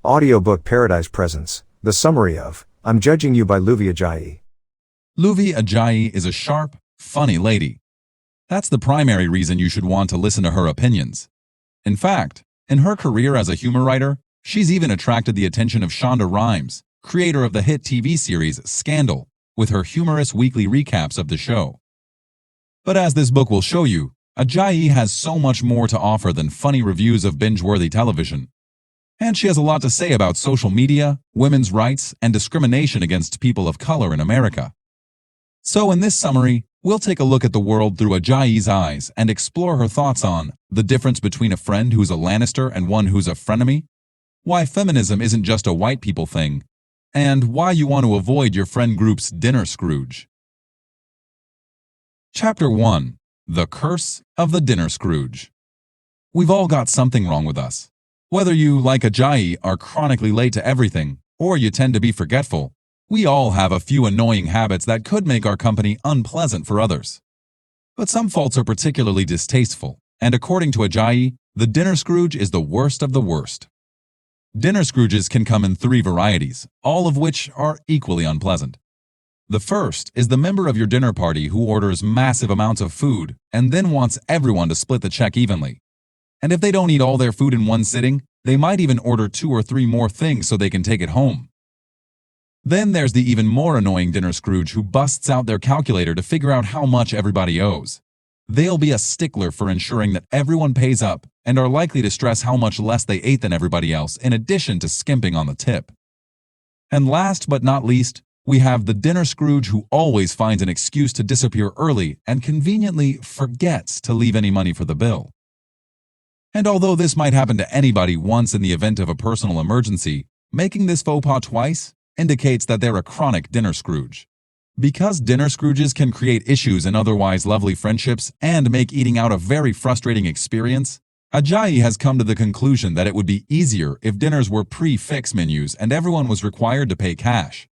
Audiobook Paradise presents the summary of I'm Judging You by Luvvie Ajayi. Luvvie Ajayi is a sharp, funny lady. That's the primary reason you should want to listen to her opinions. In fact, in her career as a humor writer, she's even attracted the attention of Shonda Rhimes, creator of the hit TV series Scandal, with her humorous weekly recaps of the show. But as this book will show you, Ajayi has so much more to offer than funny reviews of binge-worthy television. And she has a lot to say about social media, women's rights, and discrimination against people of color in America. So in this summary, we'll take a look at the world through Ajayi's eyes and explore her thoughts on the difference between a friend who's a Lannister and one who's a frenemy, why feminism isn't just a white people thing, and why you want to avoid your friend group's dinner Scrooge. Chapter 1. The Curse of the Dinner Scrooge. We've all got something wrong with us. Whether you, like Ajayi, are chronically late to everything, or you tend to be forgetful, we all have a few annoying habits that could make our company unpleasant for others. But some faults are particularly distasteful, and according to Ajayi, the dinner Scrooge is the worst of the worst. Dinner Scrooges can come in 3 varieties, all of which are equally unpleasant. The first is the member of your dinner party who orders massive amounts of food and then wants everyone to split the check evenly. And if they don't eat all their food in one sitting, they might even order 2 or 3 more things so they can take it home. Then there's the even more annoying dinner Scrooge who busts out their calculator to figure out how much everybody owes. They'll be a stickler for ensuring that everyone pays up and are likely to stress how much less they ate than everybody else in addition to skimping on the tip. And last but not least, we have the dinner Scrooge who always finds an excuse to disappear early and conveniently forgets to leave any money for the bill. And although this might happen to anybody once in the event of a personal emergency, making this faux pas twice indicates that they're a chronic dinner Scrooge. Because dinner Scrooges can create issues in otherwise lovely friendships and make eating out a very frustrating experience, Ajayi has come to the conclusion that it would be easier if dinners were pre-fix menus and everyone was required to pay cash.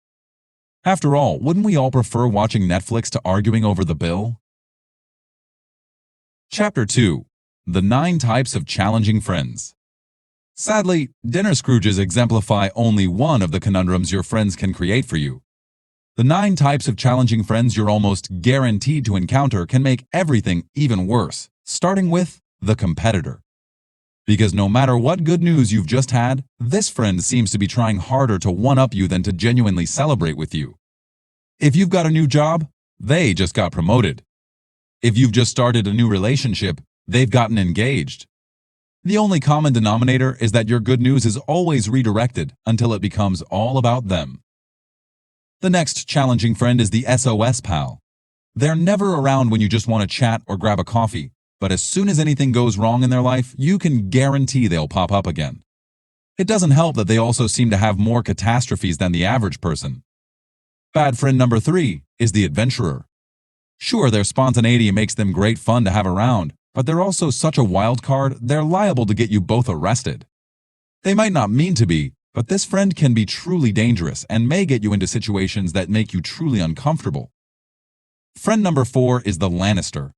After all, wouldn't we all prefer watching Netflix to arguing over the bill? Chapter 2. The 9 Types of Challenging Friends. Sadly, dinner Scrooges exemplify only one of the conundrums your friends can create for you. The 9 types of challenging friends you're almost guaranteed to encounter can make everything even worse, starting with the competitor. Because no matter what good news you've just had, this friend seems to be trying harder to one-up you than to genuinely celebrate with you. If you've got a new job, they just got promoted. If you've just started a new relationship, they've gotten engaged. The only common denominator is that your good news is always redirected until it becomes all about them. The next challenging friend is the SOS pal. They're never around when you just want to chat or grab a coffee, but as soon as anything goes wrong in their life, you can guarantee they'll pop up again. It doesn't help that they also seem to have more catastrophes than the average person. Bad friend number 3 is the adventurer. Sure, their spontaneity makes them great fun to have around, but they're also such a wild card, they're liable to get you both arrested. They might not mean to be, but this friend can be truly dangerous and may get you into situations that make you truly uncomfortable. Friend number 4 is the Lannister,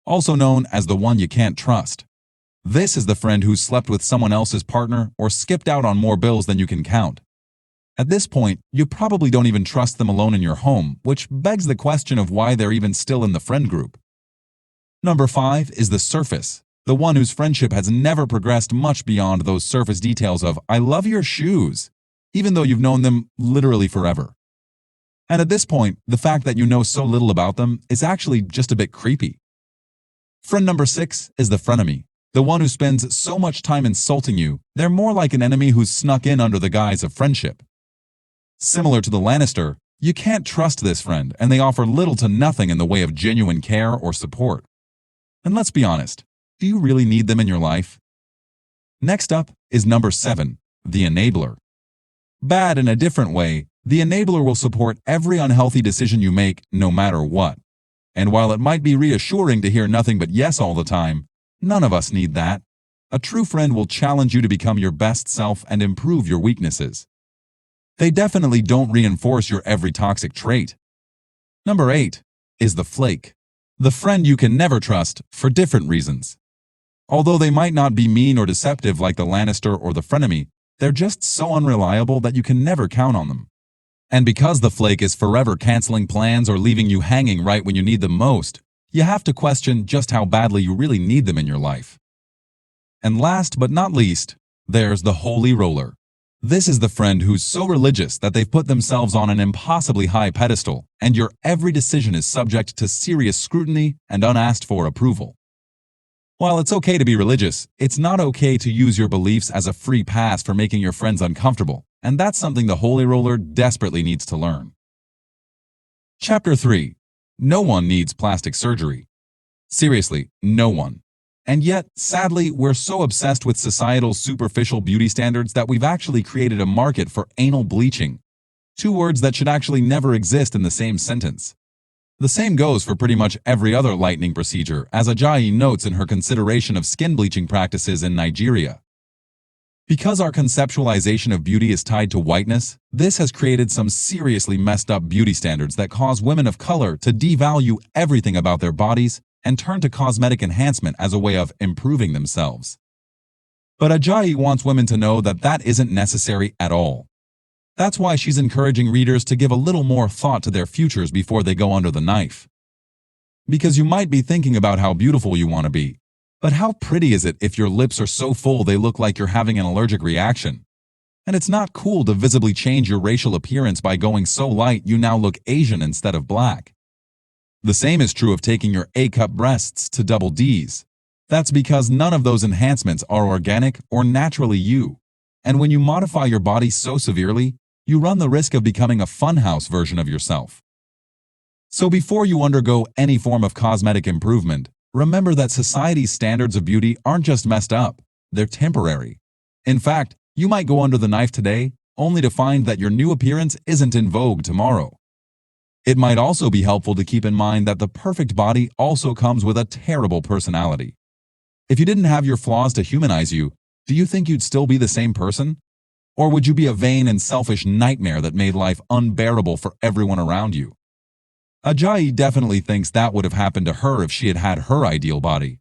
also known as the one you can't trust. This is the friend who slept with someone else's partner or skipped out on more bills than you can count. At this point, you probably don't even trust them alone in your home, which begs the question of why they're even still in the friend group. Number 5 is the surface, the one whose friendship has never progressed much beyond those surface details of "I love your shoes," even though you've known them literally forever. And at this point, the fact that you know so little about them is actually just a bit creepy. Friend number 6 is the frenemy, the one who spends so much time insulting you, they're more like an enemy who's snuck in under the guise of friendship. Similar to the Lannister, you can't trust this friend and they offer little to nothing in the way of genuine care or support. And let's be honest, do you really need them in your life? Next up is number 7, the enabler. Bad in a different way, the enabler will support every unhealthy decision you make no matter what. And while it might be reassuring to hear nothing but yes all the time, none of us need that. A true friend will challenge you to become your best self and improve your weaknesses. They definitely don't reinforce your every toxic trait. Number 8 is the flake, the friend you can never trust for different reasons. Although they might not be mean or deceptive like the Lannister or the frenemy, They're just so unreliable that you can never count on them. And because the flake is forever canceling plans or leaving you hanging right when you need them most, you have to question just how badly you really need them in your life. And last but not least, there's the holy roller. This is the friend who's so religious that they've put themselves on an impossibly high pedestal, and your every decision is subject to serious scrutiny and unasked for approval. While it's okay to be religious, it's not okay to use your beliefs as a free pass for making your friends uncomfortable, and that's something the holy roller desperately needs to learn. Chapter 3. No one needs plastic surgery. Seriously, no one. And yet, sadly, we're so obsessed with societal superficial beauty standards that we've actually created a market for anal bleaching. Two words that should actually never exist in the same sentence. The same goes for pretty much every other lightening procedure, as Ajayi notes in her consideration of skin bleaching practices in Nigeria. Because our conceptualization of beauty is tied to whiteness, this has created some seriously messed up beauty standards that cause women of color to devalue everything about their bodies and turn to cosmetic enhancement as a way of improving themselves. But Ajayi wants women to know that that isn't necessary at all. That's why she's encouraging readers to give a little more thought to their futures before they go under the knife. Because you might be thinking about how beautiful you want to be, but how pretty is it if your lips are so full they look like you're having an allergic reaction? And it's not cool to visibly change your racial appearance by going so light you now look Asian instead of black. The same is true of taking your A-cup breasts to double Ds. That's because none of those enhancements are organic or naturally you. And when you modify your body so severely, you run the risk of becoming a funhouse version of yourself. So before you undergo any form of cosmetic improvement, remember that society's standards of beauty aren't just messed up, they're temporary. In fact, you might go under the knife today, only to find that your new appearance isn't in vogue tomorrow. It might also be helpful to keep in mind that the perfect body also comes with a terrible personality. If you didn't have your flaws to humanize you, do you think you'd still be the same person? Or would you be a vain and selfish nightmare that made life unbearable for everyone around you? Ajayi definitely thinks that would have happened to her if she had had her ideal body.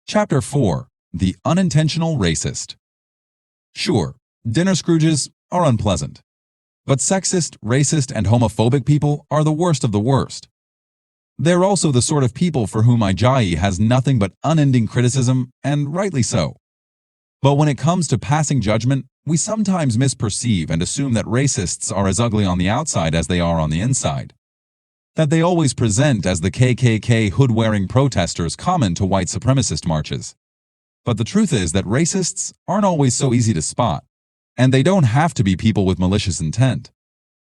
Chapter 4. The Unintentional Racist. Sure, dinner Scrooges are unpleasant. But sexist, racist, and homophobic people are the worst of the worst. They're also the sort of people for whom Ajayi has nothing but unending criticism, and rightly so. But when it comes to passing judgment, we sometimes misperceive and assume that racists are as ugly on the outside as they are on the inside. That they always present as the KKK hood-wearing protesters common to white supremacist marches. But the truth is that racists aren't always so easy to spot, and they don't have to be people with malicious intent.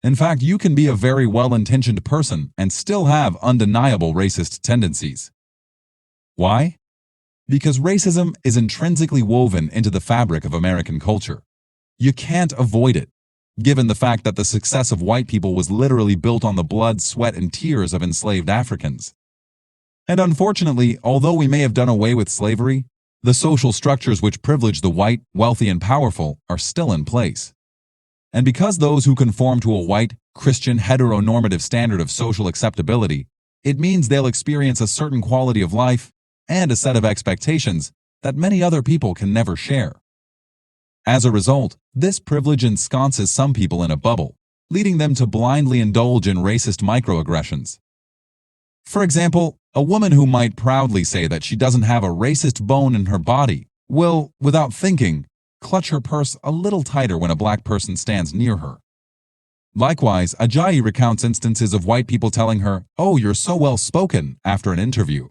In fact, you can be a very well-intentioned person and still have undeniable racist tendencies. Why? Because racism is intrinsically woven into the fabric of American culture. You can't avoid it, given the fact that the success of white people was literally built on the blood, sweat, and tears of enslaved Africans. And unfortunately, although we may have done away with slavery, the social structures which privilege the white, wealthy, and powerful are still in place. And because those who conform to a white, Christian, heteronormative standard of social acceptability, it means they'll experience a certain quality of life and a set of expectations that many other people can never share. As a result, this privilege ensconces some people in a bubble, leading them to blindly indulge in racist microaggressions. For example, a woman who might proudly say that she doesn't have a racist bone in her body will, without thinking, clutch her purse a little tighter when a black person stands near her. Likewise, Ajayi recounts instances of white people telling her, "Oh, you're so well-spoken," after an interview.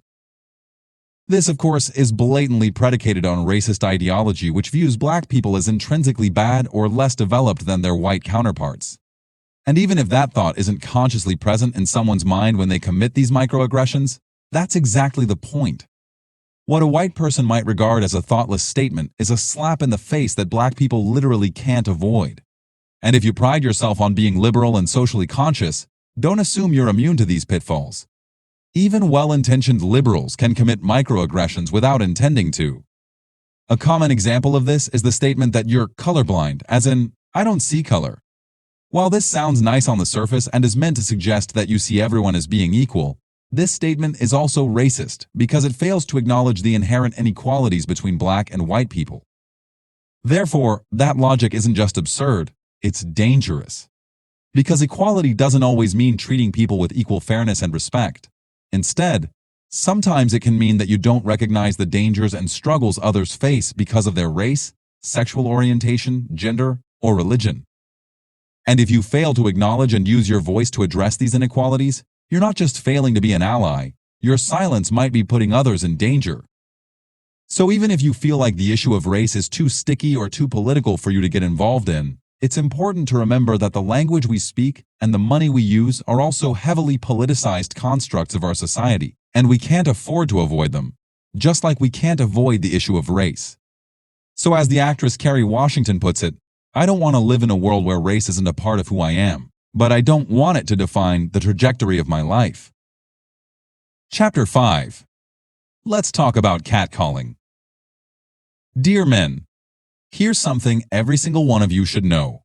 This, of course, is blatantly predicated on racist ideology which views black people as intrinsically bad or less developed than their white counterparts. And even if that thought isn't consciously present in someone's mind when they commit these microaggressions, that's exactly the point. What a white person might regard as a thoughtless statement is a slap in the face that black people literally can't avoid. And if you pride yourself on being liberal and socially conscious, don't assume you're immune to these pitfalls. Even well-intentioned liberals can commit microaggressions without intending to. A common example of this is the statement that you're colorblind, as in, "I don't see color." While this sounds nice on the surface and is meant to suggest that you see everyone as being equal, this statement is also racist because it fails to acknowledge the inherent inequalities between black and white people. Therefore, that logic isn't just absurd, it's dangerous. Because equality doesn't always mean treating people with equal fairness and respect. Instead, sometimes it can mean that you don't recognize the dangers and struggles others face because of their race, sexual orientation, gender, or religion. And if you fail to acknowledge and use your voice to address these inequalities, you're not just failing to be an ally, your silence might be putting others in danger. So even if you feel like the issue of race is too sticky or too political for you to get involved in, it's important to remember that the language we speak and the money we use are also heavily politicized constructs of our society, and we can't afford to avoid them, just like we can't avoid the issue of race. So as the actress Kerry Washington puts it, I don't want to live in a world where race isn't a part of who I am, but I don't want it to define the trajectory of my life. Chapter 5. Let's talk about catcalling. Dear men, here's something every single one of you should know.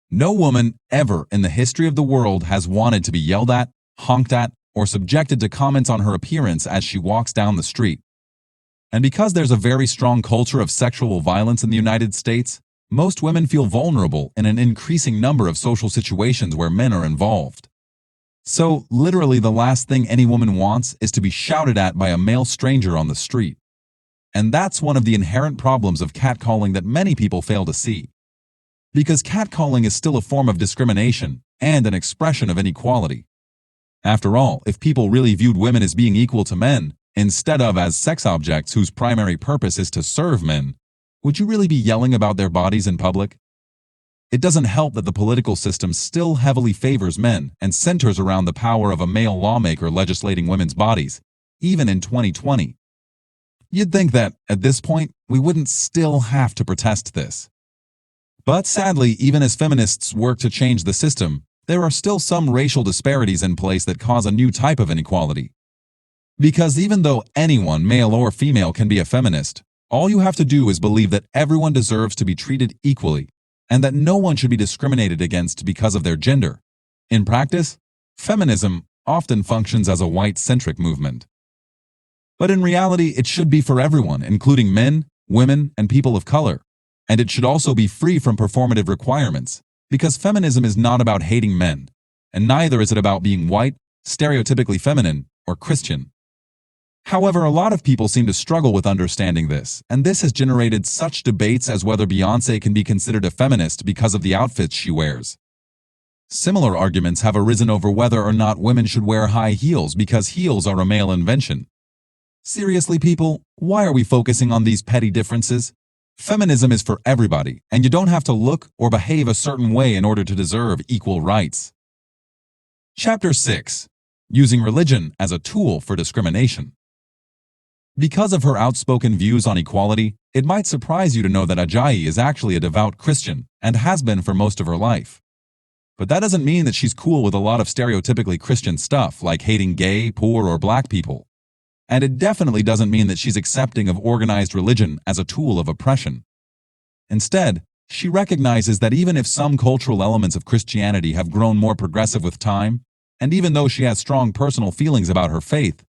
No woman ever in the history of the world has wanted to be yelled at, honked at, or subjected to comments on her appearance as she walks down the street. And because there's a very strong culture of sexual violence in the United States, most women feel vulnerable in an increasing number of social situations where men are involved. So, literally the last thing any woman wants is to be shouted at by a male stranger on the street. And that's one of the inherent problems of catcalling that many people fail to see. Because catcalling is still a form of discrimination and an expression of inequality. After all, if people really viewed women as being equal to men, instead of as sex objects whose primary purpose is to serve men, would you really be yelling about their bodies in public? It doesn't help that the political system still heavily favors men and centers around the power of a male lawmaker legislating women's bodies, even in 2020. You'd think that, at this point, we wouldn't still have to protest this. But sadly, even as feminists work to change the system, there are still some racial disparities in place that cause a new type of inequality. Because even though anyone, male or female, can be a feminist, all you have to do is believe that everyone deserves to be treated equally, and that no one should be discriminated against because of their gender. In practice, feminism often functions as a white-centric movement. But in reality, it should be for everyone, including men, women, and people of color. And it should also be free from performative requirements, because feminism is not about hating men, and neither is it about being white, stereotypically feminine, or Christian. However, a lot of people seem to struggle with understanding this, and this has generated such debates as whether Beyoncé can be considered a feminist because of the outfits she wears. Similar arguments have arisen over whether or not women should wear high heels because heels are a male invention. Seriously, people, why are we focusing on these petty differences? Feminism is for everybody, and you don't have to look or behave a certain way in order to deserve equal rights. Chapter 6. Using religion as a tool for discrimination. Because of her outspoken views on equality, it might surprise you to know that Ajayi is actually a devout Christian and has been for most of her life. But that doesn't mean that she's cool with a lot of stereotypically Christian stuff like hating gay, poor, or black people. And it definitely doesn't mean that she's accepting of organized religion as a tool of oppression. Instead, she recognizes that even if some cultural elements of Christianity have grown more progressive with time, and even though she has strong personal feelings about her faith,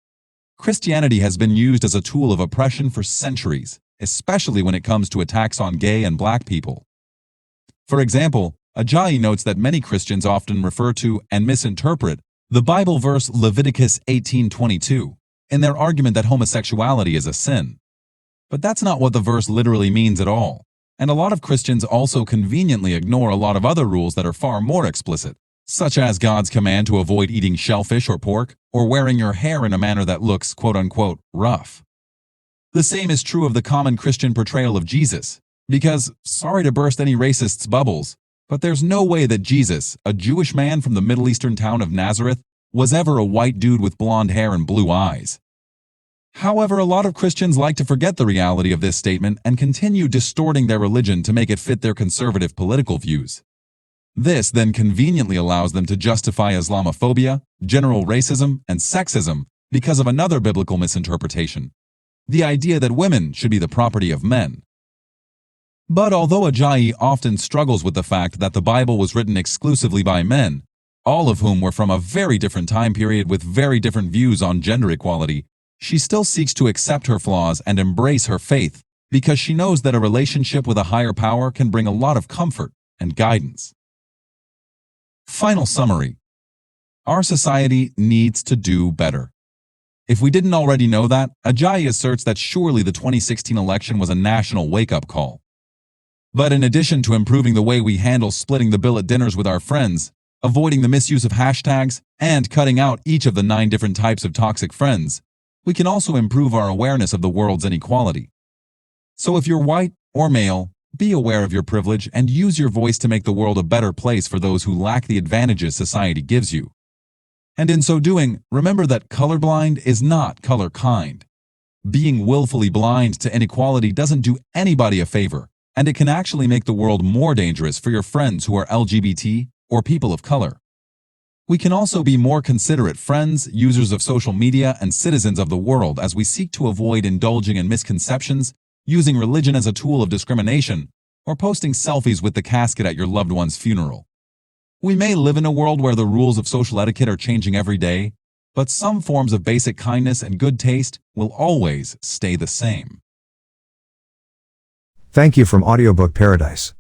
Christianity has been used as a tool of oppression for centuries, especially when it comes to attacks on gay and black people. For example, Ajayi notes that many Christians often refer to and misinterpret the Bible verse Leviticus 18:22 in their argument that homosexuality is a sin. But that's not what the verse literally means at all, and a lot of Christians also conveniently ignore a lot of other rules that are far more explicit, such as God's command to avoid eating shellfish or pork, or wearing your hair in a manner that looks, quote-unquote, rough. The same is true of the common Christian portrayal of Jesus, because, sorry to burst any racists' bubbles, but there's no way that Jesus, a Jewish man from the Middle Eastern town of Nazareth, was ever a white dude with blonde hair and blue eyes. However, a lot of Christians like to forget the reality of this statement and continue distorting their religion to make it fit their conservative political views. This then conveniently allows them to justify Islamophobia, general racism, and sexism because of another biblical misinterpretation, the idea that women should be the property of men. But although Ajayi often struggles with the fact that the Bible was written exclusively by men, all of whom were from a very different time period with very different views on gender equality, she still seeks to accept her flaws and embrace her faith because she knows that a relationship with a higher power can bring a lot of comfort and guidance. Final summary. Our society needs to do better. If we didn't already know that, Ajayi asserts that surely the 2016 election was a national wake-up call. But in addition to improving the way we handle splitting the bill at dinners with our friends, avoiding the misuse of hashtags, and cutting out each of the 9 different types of toxic friends, we can also improve our awareness of the world's inequality. So if you're white or male, be aware of your privilege and use your voice to make the world a better place for those who lack the advantages society gives you. And in so doing, remember that colorblind is not color kind. Being willfully blind to inequality doesn't do anybody a favor, and it can actually make the world more dangerous for your friends who are LGBT or people of color. We can also be more considerate friends, users of social media, and citizens of the world as we seek to avoid indulging in misconceptions, using religion as a tool of discrimination, or posting selfies with the casket at your loved one's funeral. We may live in a world where the rules of social etiquette are changing every day, but some forms of basic kindness and good taste will always stay the same. Thank you from Audiobook Paradise.